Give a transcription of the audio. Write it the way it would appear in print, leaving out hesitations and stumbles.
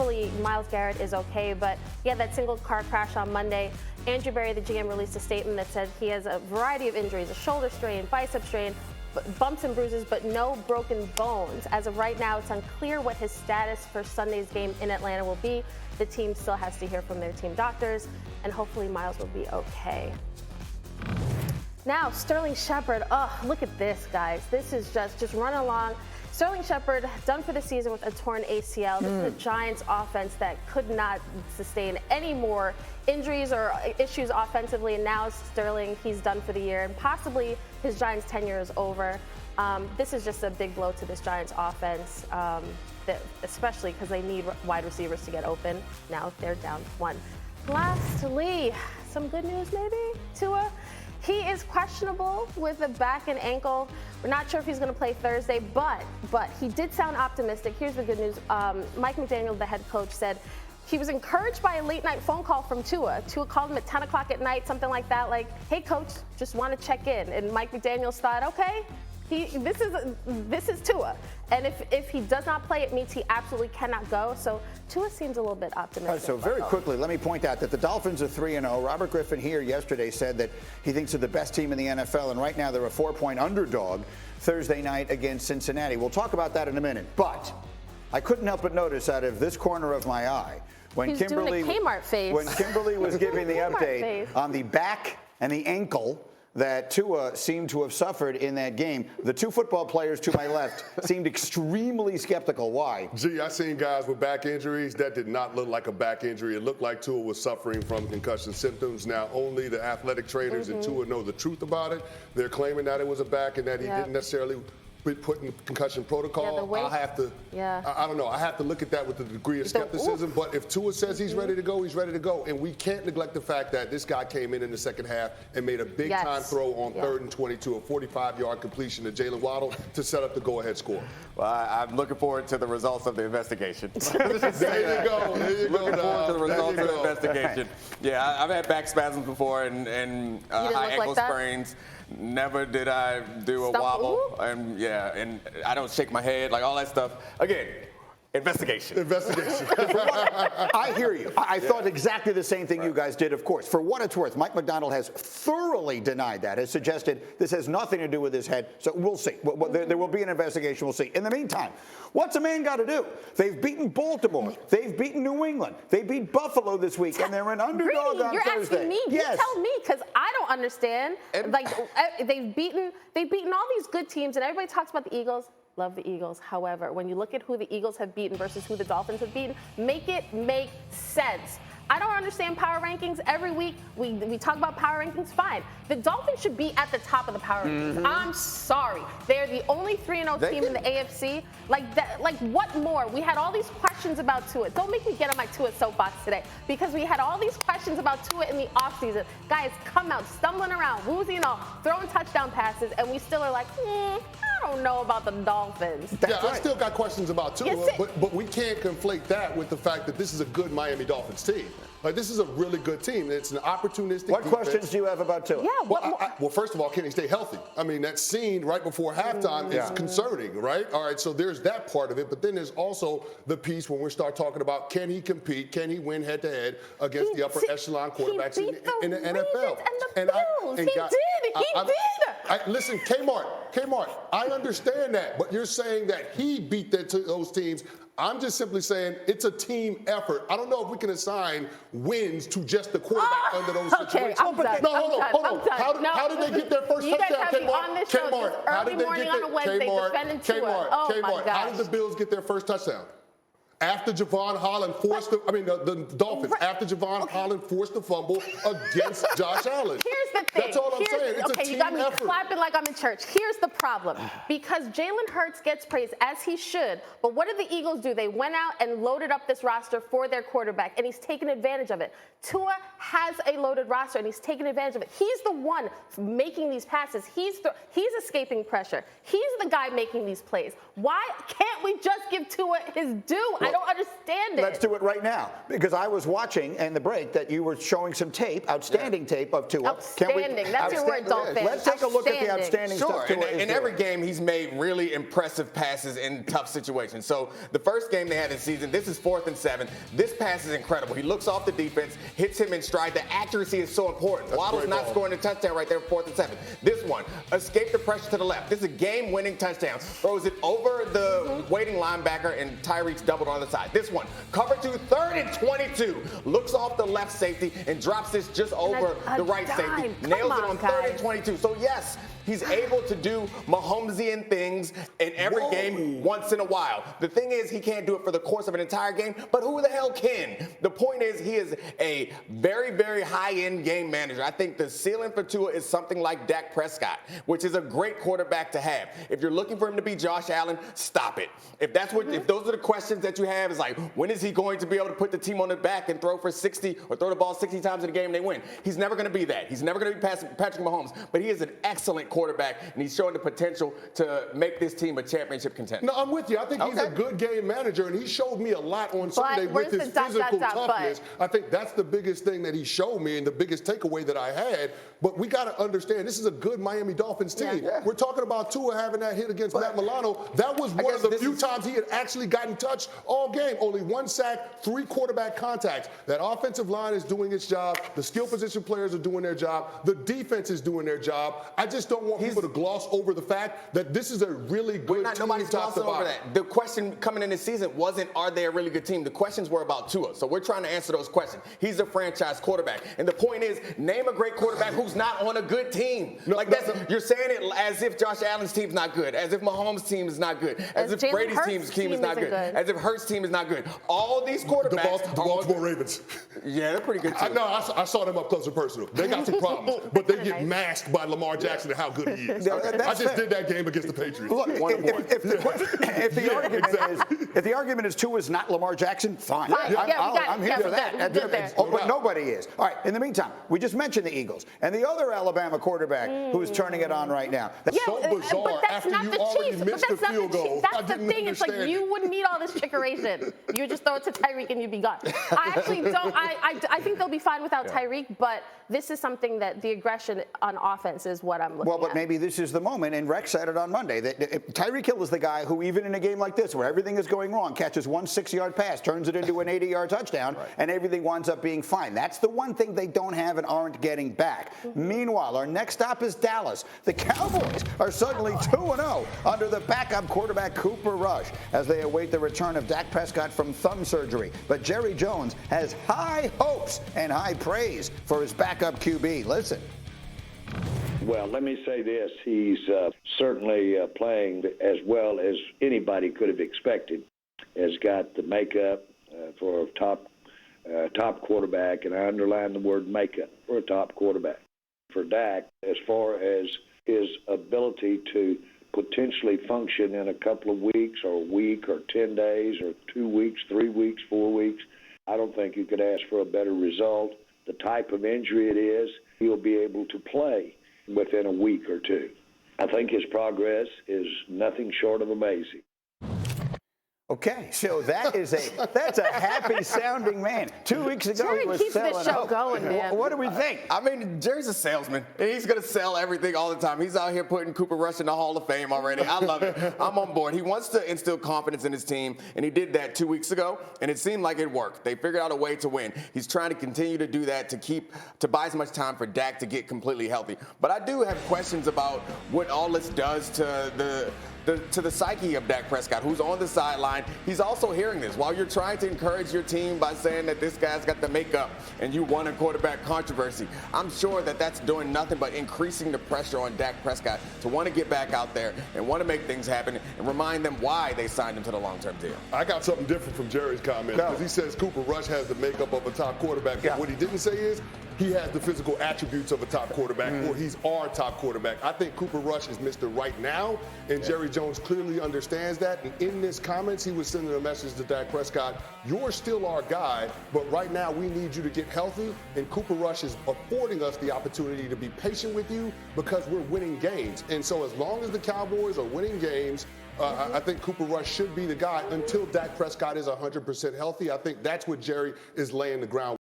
Thankfully, Myles Garrett is okay, but he had that single car crash on Monday. Andrew Berry, the GM, released a statement that said he has a variety of injuries, a shoulder strain, bicep strain, bumps and bruises, but no broken bones. As of right now, it's unclear what his status for Sunday's game in Atlanta will be. The team still has to hear from their team doctors, and hopefully Myles will be okay. Now, Sterling Shepard. Oh, look at this, guys. This is just running along. Sterling Shepard done for the season with a torn ACL. This is a Giants offense that could not sustain any more injuries or issues offensively. And now Sterling, he's done for the year, and possibly his Giants tenure is over. This is just a big blow to this Giants offense, especially because they need wide receivers to get open. Now they're down one. Lastly, some good news maybe? Tua. He is questionable with a back and ankle. We're not sure if he's going to play Thursday, but he did sound optimistic. Here's the good news. Mike McDaniel, the head coach, said he was encouraged by a late-night phone call from Tua. Tua called him at 10 o'clock at night, something like that, like, hey, coach, just want to check in. And Mike McDaniel thought, okay, this is Tua. And if he does not play, it means he absolutely cannot go. So Tua seems a little bit optimistic. Right, so very quickly, let me point out that the Dolphins are 3-0. Robert Griffin here yesterday said that he thinks they're the best team in the NFL, and right now they're a 4-point underdog Thursday night against Cincinnati. We'll talk about that in a minute. But I couldn't help but notice out of this corner of my eye, when Kimberly was giving the update on the back and the ankle that Tua seemed to have suffered in that game, the two football players to my left seemed extremely skeptical. Why? Gee, I seen guys with back injuries. That did not look like a back injury. It looked like Tua was suffering from concussion symptoms. Now, only the athletic trainers and Tua know the truth about it. They're claiming that it was a back and that he didn't necessarily put in concussion protocol. I'll have to, I don't know. I have to look at that with a degree of skepticism. But if Tua says he's ready to go, he's ready to go. And we can't neglect the fact that this guy came in the second half and made a big-time throw on 3rd and 22, a 45-yard completion to Jalen Waddle to set up the go-ahead score. Well, I'm looking forward to the results of the investigation. There you go. There you go. Looking forward to the results of the investigation. Yeah, I've had back spasms before and high ankle sprains. Never did I do a wobble, and and I don't shake my head, like all that stuff. Again, investigation. I hear you. I thought exactly the same thing you guys did, of course. For what it's worth, Mike McDonald has thoroughly denied that, has suggested this has nothing to do with his head. So we'll see. There will be an investigation. We'll see. In the meantime, what's a man got to do? They've beaten Baltimore. They've beaten New England. They beat Buffalo this week, and they're an underdog on Thursday. You're asking me. You tell me, because I don't understand. Like they've beaten all these good teams, and everybody talks about the Eagles. Love the Eagles. However, when you look at who the Eagles have beaten versus who the Dolphins have beaten, make it make sense. I don't understand power rankings. Every week we talk about power rankings, fine. The Dolphins should be at the top of the power rankings. I'm sorry. They're the only 3-0 team in the AFC. Like what more? We had all these questions about Tua. Don't make me get on my Tua soapbox today, because we had all these questions about Tua in the offseason. Guys come out stumbling around, woozy and all, throwing touchdown passes, and we still are like, I don't know about the Dolphins. I still got questions about Tua, but we can't conflate that with the fact that this is a good Miami Dolphins team. Like, this is a really good team. It's an opportunistic What defense. questions do you have about Tua? Yeah, well, first of all, can he stay healthy? I mean, that scene right before halftime is concerning, right? All right, so there's that part of it, but then there's also the piece when we start talking about, can he compete? Can he win head-to-head against the upper echelon quarterbacks in the NFL? And the Bills. He did. Listen, Kmart, I understand that, but you're saying that he beat those teams. I'm just simply saying it's a team effort. I don't know if we can assign wins to just the quarterback under those situations. I'm done. Hold on. How did they get their first touchdown, Kmart? How did they get Kmart, how did the Bills get their first touchdown? After Javon Holland forced the Dolphins, after Javon Holland forced the fumble against Josh Allen. Here's the thing. That's all I'm saying. It's a team you got me effort. clapping like I'm in church. Here's the problem. Because Jalen Hurts gets praised, as he should, but what did the Eagles do? They went out and loaded up this roster for their quarterback, and he's taken advantage of it. Tua has a loaded roster, and he's taken advantage of it. He's the one making these passes. He's escaping pressure. He's the guy making these plays. Why can't we just give Tua his due? I don't understand it. Let's do it right now, because I was watching in the break that you were showing some tape, outstanding tape of Tua. Outstanding. That's your word, Dolphins. Let's take a look at the outstanding stuff Tua is doing. In every game, he's made really impressive passes in tough situations. So the first game they had this season, this is 4th and 7. This pass is incredible. He looks off the defense, hits him in stride. The accuracy is so important. Waddle's not scoring a touchdown right there, 4th and 7. This one, escape the pressure to the left. This is a game-winning touchdown. Throws it over the waiting linebacker, and Tyreek's doubled on the side. This one, cover 2, 3rd and 22. Looks off the left safety and drops this just over the right safety. Nails it on 3rd and 22. So yes, he's able to do Mahomesian things in every game once in a while. The thing is, he can't do it for the course of an entire game, but who the hell can? The point is, he is a very, very high-end game manager. I think the ceiling for Tua is something like Dak Prescott, which is a great quarterback to have. If you're looking for him to be Josh Allen, stop it. If that's what, if those are the questions that you have, is like, when is he going to be able to put the team on the back and throw for 60 or throw the ball 60 times in a game and they win? He's never going to be that. He's never going to be Patrick Mahomes, but he is an excellent quarterback, and he's showing the potential to make this team a championship contender. No, I'm with you. I think he's a good game manager, and he showed me a lot on Sunday with his physical toughness. I think that's the biggest thing that he showed me and the biggest takeaway that I had. But we got to understand, this is a good Miami Dolphins team. Yeah. We're talking about Tua having that hit against Matt Milano. That was one of the few times he had actually gotten touched all game. Only 1 sack, 3 quarterback contacts. That offensive line is doing its job. The skill position players are doing their job. The defense is doing their job. I just don't want people to gloss over the fact that this is a really good team. Nobody's glossing over that. The question coming in this season wasn't, are they a really good team? The questions were about Tua. So we're trying to answer those questions. He's a franchise quarterback. And the point is, name a great quarterback who's not on a good team. You're saying it as if Josh Allen's team's not good, as if Mahomes' team is not good, as if Brady's team is not good, as if Hurts' team is not good. All these quarterbacks. The Baltimore Ravens. Yeah, they're pretty good too. I saw them up close and personal. They got some problems, but they get masked by Lamar Jackson and how good he is. I just did that game against the Patriots. Look, if the argument is Tua is not Lamar Jackson, fine. I'm here for that. But nobody is. All right, in the meantime, we just mentioned the Eagles and the other Alabama quarterback who is turning it on right now. That's so bizarre after you already missed the field goal. That's the thing. It's like you wouldn't need all this chickeration. You would just throw it to Tyreek and you'd be gone. I actually don't. I think they'll be fine without Tyreek, but this is something that the aggression on offense is what I'm looking at. Well, but maybe this is the moment, and Rex said it on Monday, that Tyreek Hill is the guy who, even in a game like this where everything is going wrong, catches one 6-yard pass, turns it into an 80-yard touchdown, and everything winds up being fine. That's the one thing they don't have and aren't getting back. Meanwhile, our next stop is Dallas. The Cowboys are suddenly 2-0 under the backup quarterback Cooper Rush as they await the return of Dak Prescott from thumb surgery. But Jerry Jones has high hopes and high praise for his backup QB. Listen. Well, let me say this. He's certainly playing as well as anybody could have expected. Has got the makeup for a top quarterback, and I underline the word makeup for a top quarterback. For Dak, as far as his ability to potentially function in a couple of weeks or a week or 10 days or 2 weeks, 3 weeks, 4 weeks, I don't think you could ask for a better result. The type of injury it is, he'll be able to play within a week or two. I think his progress is nothing short of amazing. Okay, so that's a happy sounding man. 2 weeks ago Jerry he was keeps selling this show out. going, man. What do we think? I mean, Jerry's a salesman, and he's going to sell everything all the time. He's out here putting Cooper Rush in the Hall of Fame already. I love it. I'm on board. He wants to instill confidence in his team, and he did that 2 weeks ago, and it seemed like it worked. They figured out a way to win. He's trying to continue to do that to buy as much time for Dak to get completely healthy. But I do have questions about what all this does to the psyche of Dak Prescott, who's on the sideline. He's also hearing this. While you're trying to encourage your team by saying that this guy's got the makeup and you won a quarterback controversy, I'm sure that that's doing nothing but increasing the pressure on Dak Prescott to want to get back out there and want to make things happen and remind them why they signed him to the long-term deal. I got something different from Jerry's comments because he says Cooper Rush has the makeup of a top quarterback. But what he didn't say is he has the physical attributes of a top quarterback, or he's our top quarterback. I think Cooper Rush is Mr. Right Now, and Jerry Jones clearly understands that. And in his comments, he was sending a message to Dak Prescott, you're still our guy, but right now we need you to get healthy. And Cooper Rush is affording us the opportunity to be patient with you because we're winning games. And so as long as the Cowboys are winning games, I think Cooper Rush should be the guy until Dak Prescott is 100% healthy. I think that's what Jerry is laying the ground.